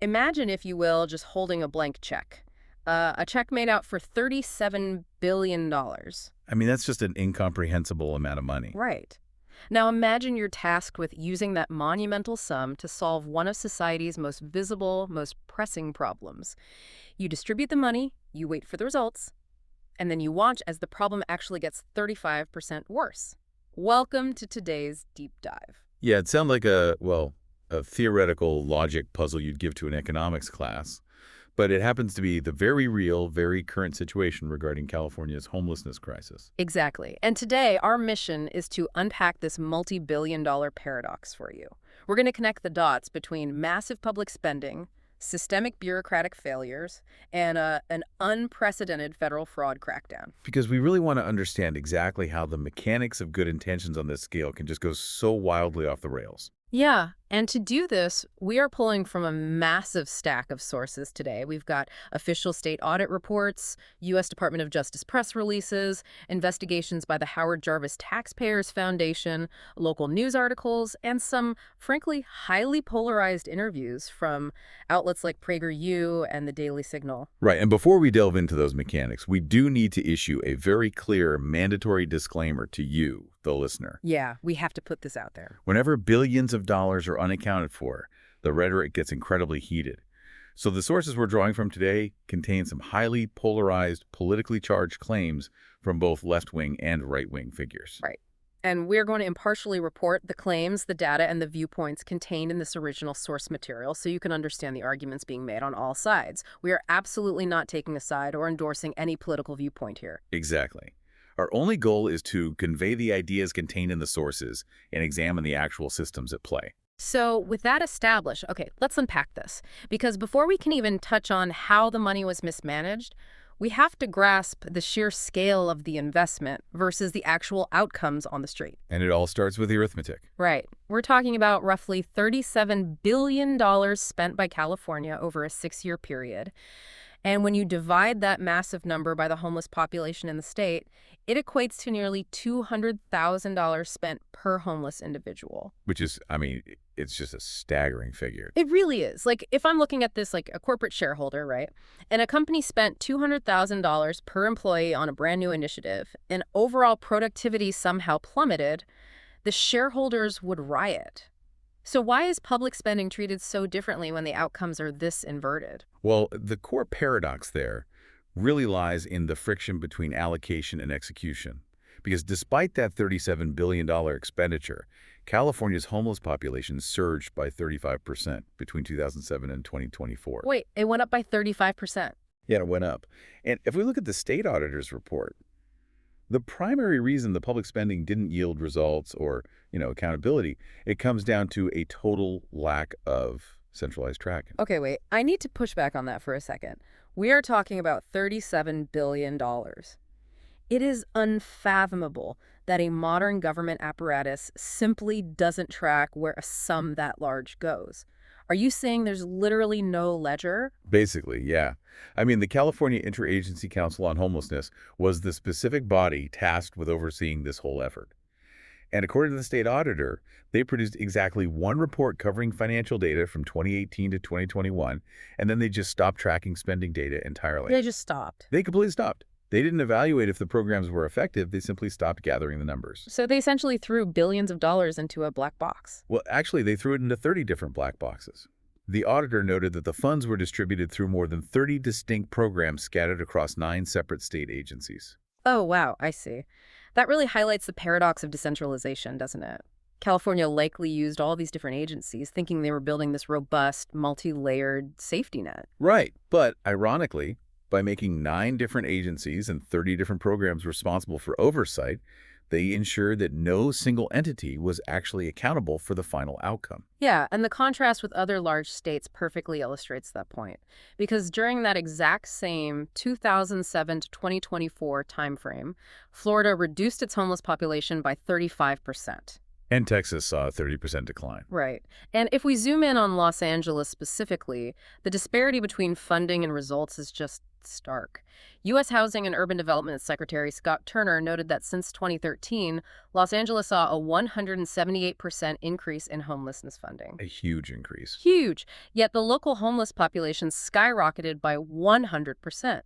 Imagine, if you will, just holding a blank check. A check made out for $37 billion. I mean, that's just an incomprehensible amount of money. Right. Now imagine you're tasked with using that monumental sum to solve one of society's most visible, most pressing problems. You distribute the money, you wait for the results, and then you watch as the problem actually gets 35% worse. Welcome to today's deep dive. Yeah, it sounds like a theoretical logic puzzle you'd give to an economics class. But it happens to be the very real, very current situation regarding California's homelessness crisis. Exactly. And today, our mission is to unpack this multi-billion-dollar paradox for you. We're going to connect the dots between massive public spending, systemic bureaucratic failures, and an unprecedented federal fraud crackdown. Because we really want to understand exactly how the mechanics of good intentions on this scale can just go so wildly off the rails. Yeah, and to do this, we are pulling from a massive stack of sources today. We've got official state audit reports, U.S. Department of Justice press releases, investigations by the Howard Jarvis Taxpayers Foundation, local news articles, and some, frankly, highly polarized interviews from outlets like PragerU and the Daily Signal. Right, and before we delve into those mechanics, we do need to issue a very clear mandatory disclaimer to you, the listener. Yeah, we have to put this out there. Whenever billions of dollars are unaccounted for, the rhetoric gets incredibly heated. So the sources we're drawing from today contain some highly polarized, politically charged claims from both left-wing and right-wing figures. Right. And we're going to impartially report the claims, the data, and the viewpoints contained in this original source material so you can understand the arguments being made on all sides. We are absolutely not taking a side or endorsing any political viewpoint here. Exactly. Our only goal is to convey the ideas contained in the sources and examine the actual systems at play. So with that established, okay, let's unpack this. Because before we can even touch on how the money was mismanaged, we have to grasp the sheer scale of the investment versus the actual outcomes on the street. And it all starts with the arithmetic. Right. We're talking about roughly $37 billion spent by California over a 6-year period. And when you divide that massive number by the homeless population in the state, it equates to nearly $200,000 spent per homeless individual. Which is, I mean, it's just a staggering figure. It really is. Like, if I'm looking at this like a corporate shareholder, right, and a company spent $200,000 per employee on a brand new initiative, and overall productivity somehow plummeted, the shareholders would riot. So why is public spending treated so differently when the outcomes are this inverted? Well, the core paradox there really lies in the friction between allocation and execution. Because despite that $37 billion expenditure, California's homeless population surged by 35% between 2007 and 2024. Wait, it went up by 35%. Yeah, it went up. And if we look at the state auditor's report, the primary reason the public spending didn't yield results or, accountability, it comes down to a total lack of centralized tracking. Okay, wait. I need to push back on that for a second. We are talking about $37 billion. It is unfathomable that a modern government apparatus simply doesn't track where a sum that large goes. Are you saying there's literally no ledger? Basically, yeah. I mean, the California Interagency Council on Homelessness was the specific body tasked with overseeing this whole effort. And according to the state auditor, they produced exactly one report covering financial data from 2018 to 2021, and then they just stopped tracking spending data entirely. They just stopped. They completely stopped. They didn't evaluate if the programs were effective. They simply stopped gathering the numbers. So they essentially threw billions of dollars into a black box. Well, actually, they threw it into 30 different black boxes. The auditor noted that the funds were distributed through more than 30 distinct programs scattered across 9 separate state agencies. Oh, wow, I see. That really highlights the paradox of decentralization, doesn't it? California likely used all these different agencies, thinking they were building this robust, multi-layered safety net. Right, but ironically, by making 9 different agencies and 30 different programs responsible for oversight, they ensured that no single entity was actually accountable for the final outcome. Yeah, and the contrast with other large states perfectly illustrates that point. Because during that exact same 2007 to 2024 timeframe, Florida reduced its homeless population by 35%. And Texas saw a 30% decline. Right. And if we zoom in on Los Angeles specifically, the disparity between funding and results is just stark. U.S. Housing and Urban Development Secretary Scott Turner noted that since 2013, Los Angeles saw a 178% increase in homelessness funding. A huge increase. Huge. Yet the local homeless population skyrocketed by 100%.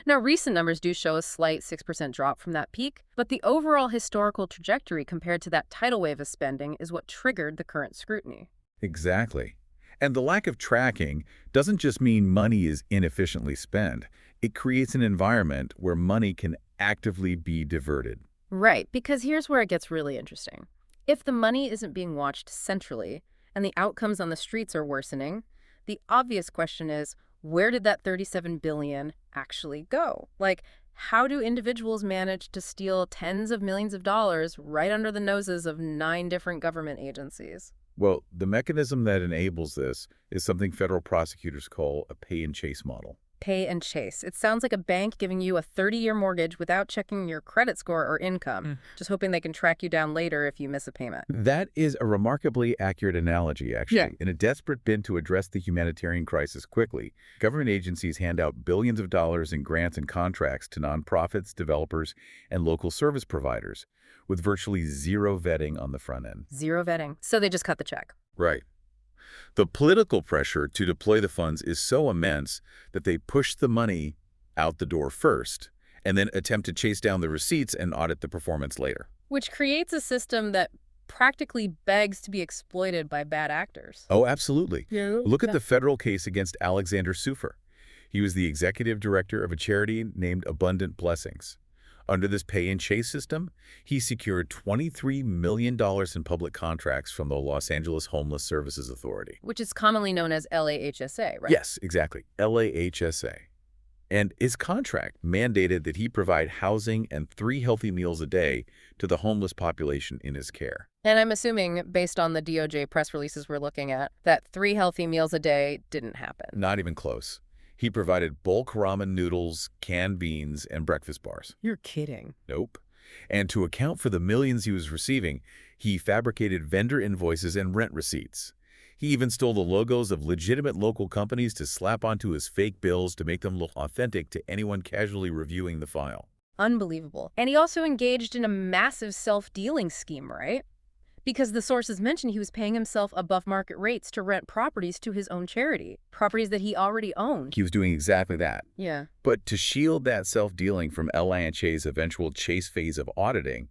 Now, recent numbers do show a slight 6% drop from that peak, but the overall historical trajectory compared to that tidal wave of spending is what triggered the current scrutiny. Exactly. And the lack of tracking doesn't just mean money is inefficiently spent. It creates an environment where money can actively be diverted. Right, because here's where it gets really interesting. If the money isn't being watched centrally and the outcomes on the streets are worsening, the obvious question is, where did that $37 billion actually go? Like, how do individuals manage to steal tens of millions of dollars right under the noses of 9 different government agencies? Well, the mechanism that enables this is something federal prosecutors call a pay-and-chase model. Pay and chase. It sounds like a bank giving you a 30-year mortgage without checking your credit score or income, just hoping they can track you down later if you miss a payment. That is a remarkably accurate analogy, actually. Yeah. In a desperate bid to address the humanitarian crisis quickly, government agencies hand out billions of dollars in grants and contracts to nonprofits, developers, and local service providers, with virtually zero vetting on the front end. Zero vetting. So they just cut the check. Right. The political pressure to deploy the funds is so immense that they push the money out the door first and then attempt to chase down the receipts and audit the performance later. Which creates a system that practically begs to be exploited by bad actors. Oh, absolutely. Yeah. Look at the federal case against Alexander Sufer. He was the executive director of a charity named Abundant Blessings. Under this pay-and-chase system, he secured $23 million in public contracts from the Los Angeles Homeless Services Authority. Which is commonly known as LAHSA, right? Yes, exactly. LAHSA. And his contract mandated that he provide housing and 3 healthy meals a day to the homeless population in his care. And I'm assuming, based on the DOJ press releases we're looking at, that 3 healthy meals a day didn't happen. Not even close. He provided bulk ramen noodles, canned beans, and breakfast bars. You're kidding. Nope. And to account for the millions he was receiving, he fabricated vendor invoices and rent receipts. He even stole the logos of legitimate local companies to slap onto his fake bills to make them look authentic to anyone casually reviewing the file. Unbelievable. And he also engaged in a massive self-dealing scheme, right? Because the sources mentioned he was paying himself above market rates to rent properties to his own charity, properties that he already owned. He was doing exactly that. Yeah. But to shield that self-dealing from LAHSA's eventual chase phase of auditing,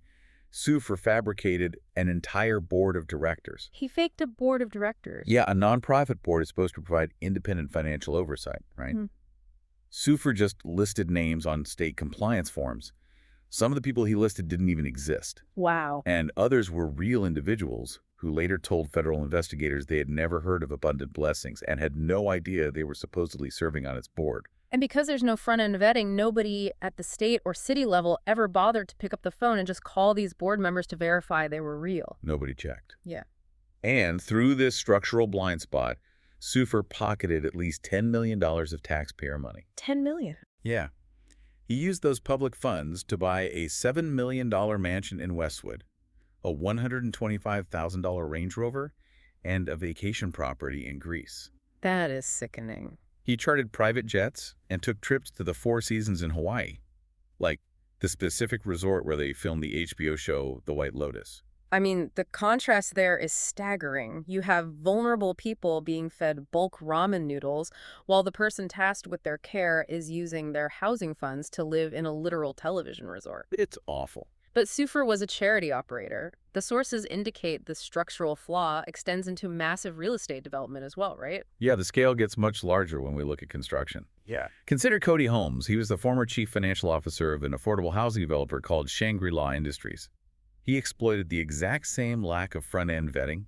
Sufer fabricated an entire board of directors. He faked a board of directors. Yeah, a nonprofit board is supposed to provide independent financial oversight, right? Sufer just listed names on state compliance forms. Some of the people he listed didn't even exist. Wow. And others were real individuals who later told federal investigators they had never heard of Abundant Blessings and had no idea they were supposedly serving on its board. And because there's no front-end vetting, nobody at the state or city level ever bothered to pick up the phone and just call these board members to verify they were real. Nobody checked. Yeah. And through this structural blind spot, Sufer pocketed at least $10 million of taxpayer money. $10 million. Yeah. He used those public funds to buy a $7 million mansion in Westwood, a $125,000 Range Rover, and a vacation property in Greece. That is sickening. He chartered private jets and took trips to the Four Seasons in Hawaii, like the specific resort where they filmed the HBO show The White Lotus. I mean, the contrast there is staggering. You have vulnerable people being fed bulk ramen noodles, while the person tasked with their care is using their housing funds to live in a literal television resort. It's awful. But Sufer was a charity operator. The sources indicate the structural flaw extends into massive real estate development as well, right? Yeah, the scale gets much larger when we look at construction. Yeah. Consider Cody Holmes. He was the former chief financial officer of an affordable housing developer called Shangri-La Industries. He exploited the exact same lack of front-end vetting,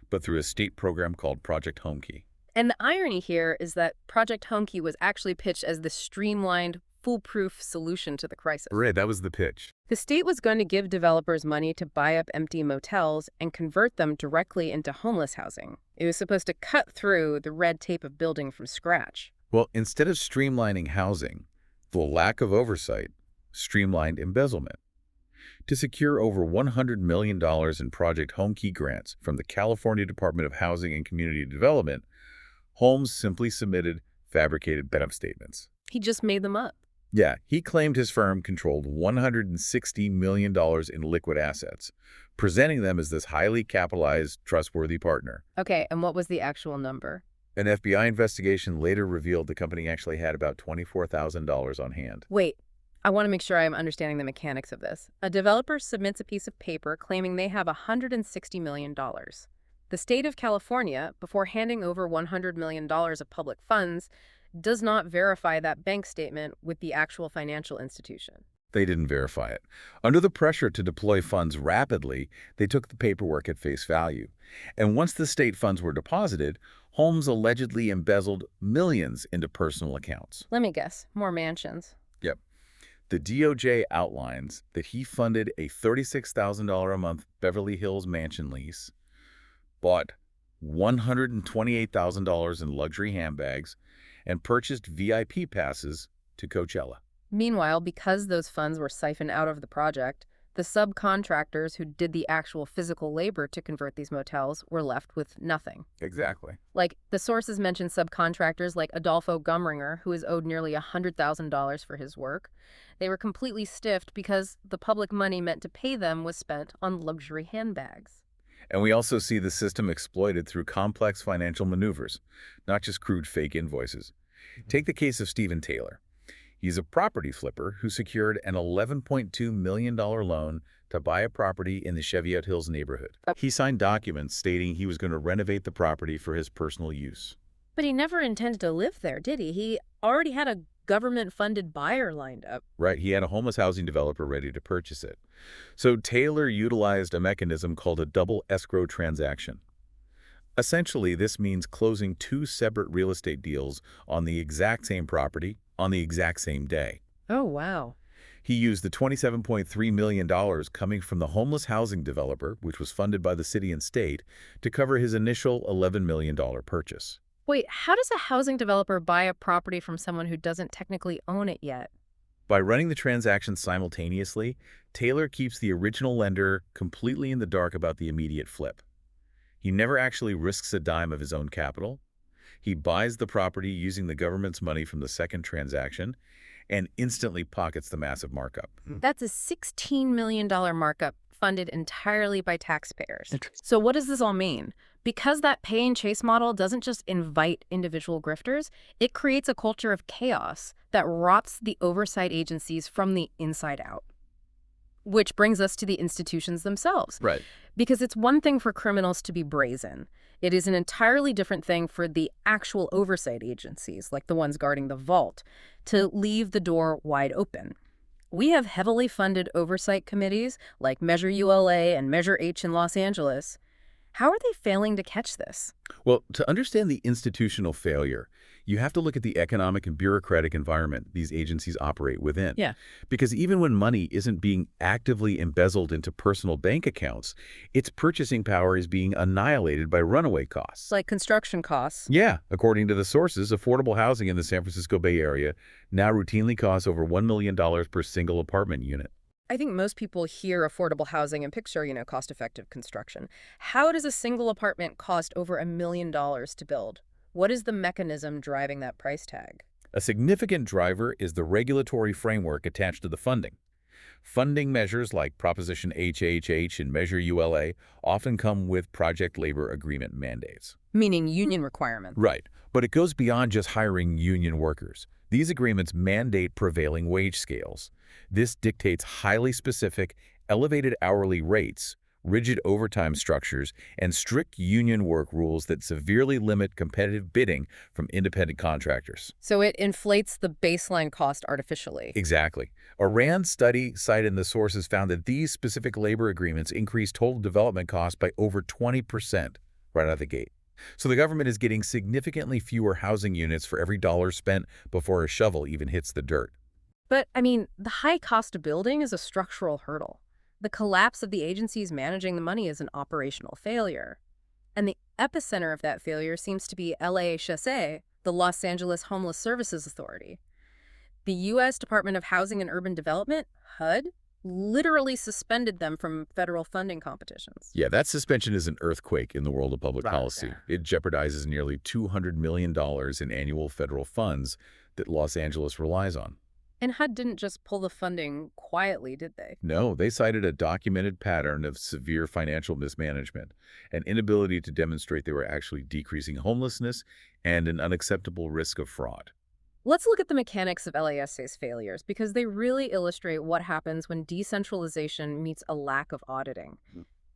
but through a state program called Project Homekey. And the irony here is that Project Homekey was actually pitched as the streamlined, foolproof solution to the crisis. Right, that was the pitch. The state was going to give developers money to buy up empty motels and convert them directly into homeless housing. It was supposed to cut through the red tape of building from scratch. Well, instead of streamlining housing, the lack of oversight streamlined embezzlement. To secure over $100 million in Project Home Key grants from the California Department of Housing and Community Development, Holmes simply submitted fabricated benefit statements. He just made them up. Yeah, he claimed his firm controlled $160 million in liquid assets, presenting them as this highly capitalized, trustworthy partner. Okay, and what was the actual number? An FBI investigation later revealed the company actually had about $24,000 on hand. Wait, I want to make sure I'm understanding the mechanics of this. A developer submits a piece of paper claiming they have $160 million. The state of California, before handing over $100 million of public funds, does not verify that bank statement with the actual financial institution. They didn't verify it. Under the pressure to deploy funds rapidly, they took the paperwork at face value. And once the state funds were deposited, Holmes allegedly embezzled millions into personal accounts. Let me guess, more mansions. Yep. The DOJ outlines that he funded a $36,000 a month Beverly Hills mansion lease, bought $128,000 in luxury handbags, and purchased VIP passes to Coachella. Meanwhile, because those funds were siphoned out of the project, the subcontractors who did the actual physical labor to convert these motels were left with nothing. Exactly. Like, the sources mention subcontractors like Adolfo Gumringer, who is owed nearly $100,000 for his work. They were completely stiffed because the public money meant to pay them was spent on luxury handbags. And we also see the system exploited through complex financial maneuvers, not just crude fake invoices. Take the case of Stephen Taylor. He's a property flipper who secured an $11.2 million loan to buy a property in the Cheviot Hills neighborhood. He signed documents stating he was going to renovate the property for his personal use. But he never intended to live there, did he? He already had a government-funded buyer lined up. Right, he had a homeless housing developer ready to purchase it. So Taylor utilized a mechanism called a double escrow transaction. Essentially, this means closing two separate real estate deals on the exact same property on the exact same day. Oh, wow. He used the $27.3 million coming from the homeless housing developer, which was funded by the city and state, to cover his initial $11 million purchase. Wait, how does a housing developer buy a property from someone who doesn't technically own it yet? By running the transactions simultaneously, Taylor keeps the original lender completely in the dark about the immediate flip. He never actually risks a dime of his own capital. He buys the property using the government's money from the second transaction and instantly pockets the massive markup. That's a $16 million markup funded entirely by taxpayers. So what does this all mean? Because that pay and chase model doesn't just invite individual grifters, it creates a culture of chaos that rots the oversight agencies from the inside out. Which brings us to the institutions themselves. Right. Because it's one thing for criminals to be brazen. It is an entirely different thing for the actual oversight agencies, like the ones guarding the vault, to leave the door wide open. We have heavily funded oversight committees like Measure ULA and Measure H in Los Angeles. How are they failing to catch this? Well, to understand the institutional failure, you have to look at the economic and bureaucratic environment these agencies operate within. Yeah. Because even when money isn't being actively embezzled into personal bank accounts, its purchasing power is being annihilated by runaway costs. Like construction costs. Yeah. According to the sources, affordable housing in the San Francisco Bay Area now routinely costs over $1 million per single apartment unit. I think most people hear affordable housing and picture, cost-effective construction. How does a single apartment cost over $1 million to build? What is the mechanism driving that price tag? A significant driver is the regulatory framework attached to the funding. Funding measures like Proposition HHH and Measure ULA often come with project labor agreement mandates. Meaning union requirements. Right, but it goes beyond just hiring union workers. These agreements mandate prevailing wage scales. This dictates highly specific, elevated hourly rates, rigid overtime structures, and strict union work rules that severely limit competitive bidding from independent contractors. So it inflates the baseline cost artificially. Exactly. A RAND study cited in the sources found that these specific labor agreements increase total development costs by over 20% right out of the gate. So the government is getting significantly fewer housing units for every dollar spent before a shovel even hits the dirt. But, the high cost of building is a structural hurdle. The collapse of the agencies managing the money is an operational failure. And the epicenter of that failure seems to be LAHSA, the Los Angeles Homeless Services Authority. The U.S. Department of Housing and Urban Development, HUD, literally suspended them from federal funding competitions. Yeah, that suspension is an earthquake in the world of public Right. policy. It jeopardizes nearly $200 million in annual federal funds that Los Angeles relies on. And HUD didn't just pull the funding quietly, did they? No, they cited a documented pattern of severe financial mismanagement, an inability to demonstrate they were actually decreasing homelessness, and an unacceptable risk of fraud. Let's look at the mechanics of LASA's failures because they really illustrate what happens when decentralization meets a lack of auditing.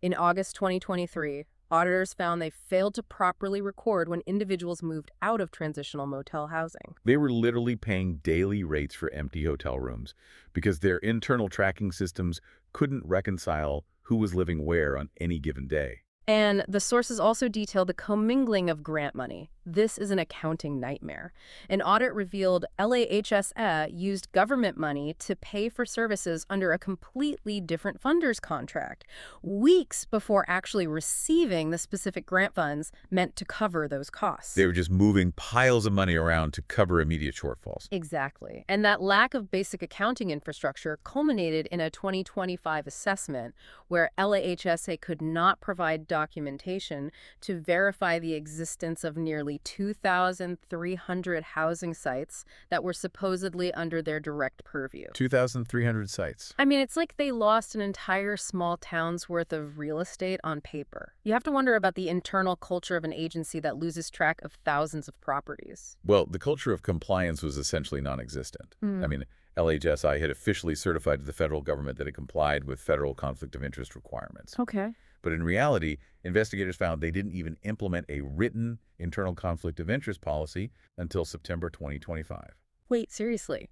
In August 2023, auditors found they failed to properly record when individuals moved out of transitional motel housing. They were literally paying daily rates for empty hotel rooms because their internal tracking systems couldn't reconcile who was living where on any given day. And the sources also detail the commingling of grant money. This is an accounting nightmare. An audit revealed LAHSA used government money to pay for services under a completely different funder's contract, weeks before actually receiving the specific grant funds meant to cover those costs. They were just moving piles of money around to cover immediate shortfalls. Exactly. And that lack of basic accounting infrastructure culminated in a 2025 assessment where LAHSA could not provide documentation to verify the existence of nearly 2,300 housing sites that were supposedly under their direct purview. 2,300 sites. I mean, it's like they lost an entire small town's worth of real estate on paper. You have to wonder about the internal culture of an agency that loses track of thousands of properties. Well, the culture of compliance was essentially non-existent. I mean, LHSI had officially certified to the federal government that it complied with federal conflict of interest requirements. Okay. But in reality, investigators found they didn't even implement a written internal conflict of interest policy until September 2025. Wait, seriously?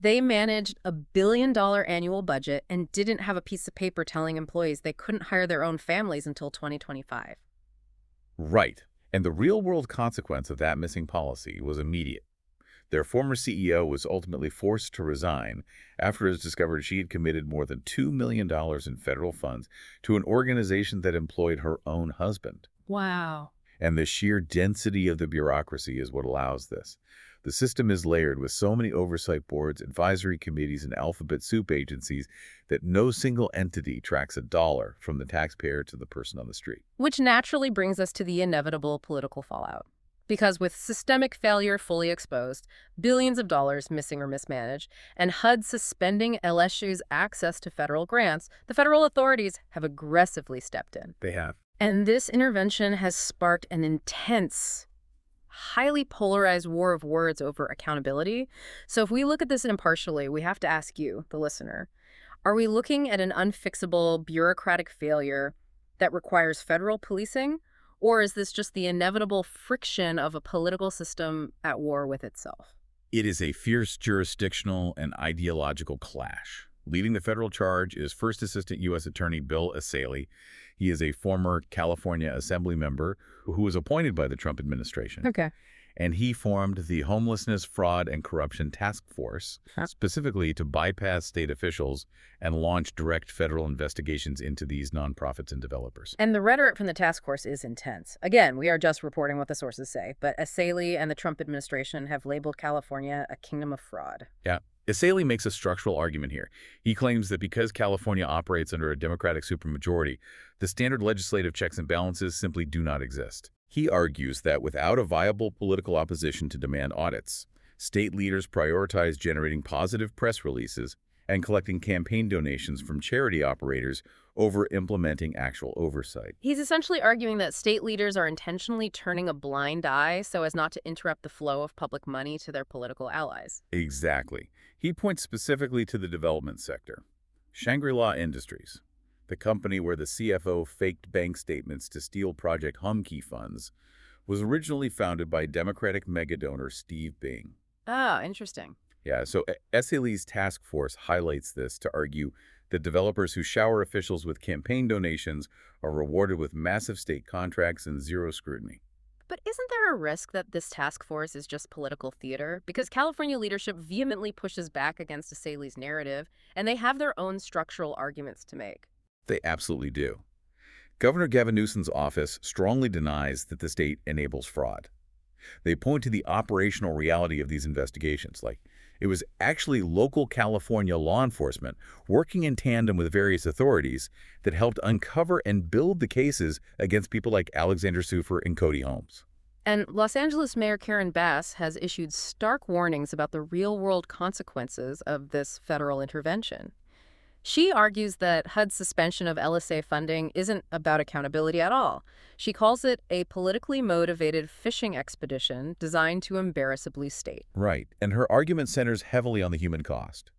They managed a $1 billion annual budget and didn't have a piece of paper telling employees they couldn't hire their own families until 2025. Right. And the real-world consequence of that missing policy was immediate. Their former CEO was ultimately forced to resign after it was discovered she had committed more than $2 million in federal funds to an organization that employed her own husband. Wow. And the sheer density of the bureaucracy is what allows this. The system is layered with so many oversight boards, advisory committees, and alphabet soup agencies that no single entity tracks a dollar from the taxpayer to the person on the street. Which naturally brings us to the inevitable political fallout. Because with systemic failure fully exposed, billions of dollars missing or mismanaged, and HUD suspending LSU's access to federal grants, the federal authorities have aggressively stepped in. They have. And this intervention has sparked an intense, highly polarized war of words over accountability. So if we look at this impartially, we have to ask you, the listener, are we looking at an unfixable bureaucratic failure that requires federal policing? Or is this just the inevitable friction of a political system at war with itself? It is a fierce jurisdictional and ideological clash. Leading the federal charge is First Assistant U.S. Attorney Bill Asaley. He is a former California Assembly member who was appointed by the Trump administration. Okay. And he formed the Homelessness, Fraud, and Corruption Task Force, specifically to bypass state officials and launch direct federal investigations into these nonprofits and developers. And the rhetoric from the task force is intense. Again, we are just reporting what the sources say, but Asaley and the Trump administration have labeled California a kingdom of fraud. Yeah. Asaley makes a structural argument here. He claims that because California operates under a Democratic supermajority, the standard legislative checks and balances simply do not exist. He argues that without a viable political opposition to demand audits, state leaders prioritize generating positive press releases and collecting campaign donations from charity operators over implementing actual oversight. He's essentially arguing that state leaders are intentionally turning a blind eye so as not to interrupt the flow of public money to their political allies. Exactly. He points specifically to the development sector. Shangri-La Industries, the company where the CFO faked bank statements to steal Project Humkey funds, was originally founded by Democratic megadonor Steve Bing. Ah, interesting. Yeah, so Asaley's task force highlights this to argue that developers who shower officials with campaign donations are rewarded with massive state contracts and zero scrutiny. But isn't there a risk that this task force is just political theater? Because California leadership vehemently pushes back against Asaley's narrative, and they have their own structural arguments to make. They absolutely do. Governor Gavin Newsom's office strongly denies that the state enables fraud. They point to the operational reality of these investigations, like It was actually local California law enforcement working in tandem with various authorities that helped uncover and build the cases against people like Alexander Sufer and Cody Holmes. And Los Angeles Mayor Karen Bass has issued stark warnings about the real-world consequences of this federal intervention. She argues that HUD's suspension of LSA funding isn't about accountability at all. She calls it a politically motivated fishing expedition designed to embarrassingly state. Right, and her argument centers heavily on the human cost.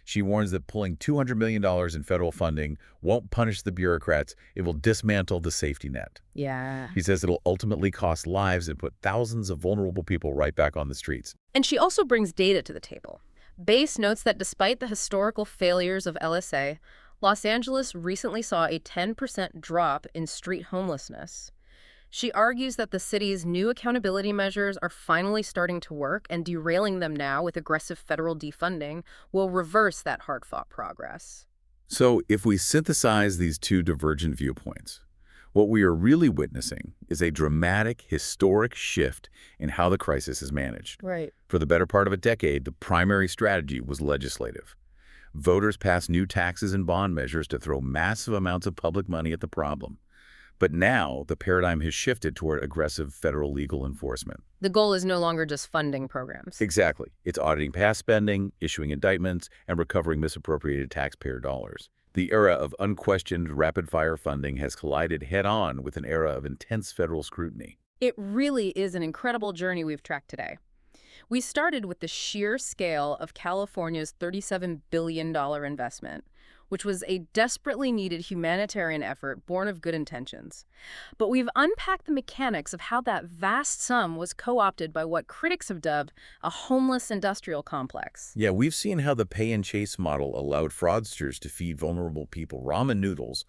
She warns that pulling $200 million in federal funding won't punish the bureaucrats, it will dismantle the safety net. Yeah. She says it'll ultimately cost lives and put thousands of vulnerable people right back on the streets. And she also brings data to the table. Bass notes that despite the historical failures of LSA, Los Angeles recently saw a 10% drop in street homelessness. She argues that the city's new accountability measures are finally starting to work, and derailing them now with aggressive federal defunding will reverse that hard-fought progress. So if we synthesize these two divergent viewpoints, what we are really witnessing is a dramatic, historic shift in how the crisis is managed. Right. For the better part of a decade, the primary strategy was legislative. Voters passed new taxes and bond measures to throw massive amounts of public money at the problem. But now, the paradigm has shifted toward aggressive federal legal enforcement. The goal is no longer just funding programs. Exactly. It's auditing past spending, issuing indictments, and recovering misappropriated taxpayer dollars. The era of unquestioned rapid-fire funding has collided head-on with an era of intense federal scrutiny. It really is an incredible journey we've tracked today. We started with the sheer scale of California's $37 billion investment, which was a desperately needed humanitarian effort born of good intentions. But we've unpacked the mechanics of how that vast sum was co-opted by what critics have dubbed a homeless industrial complex. Yeah, we've seen how the pay-and-chase model allowed fraudsters to feed vulnerable people ramen noodles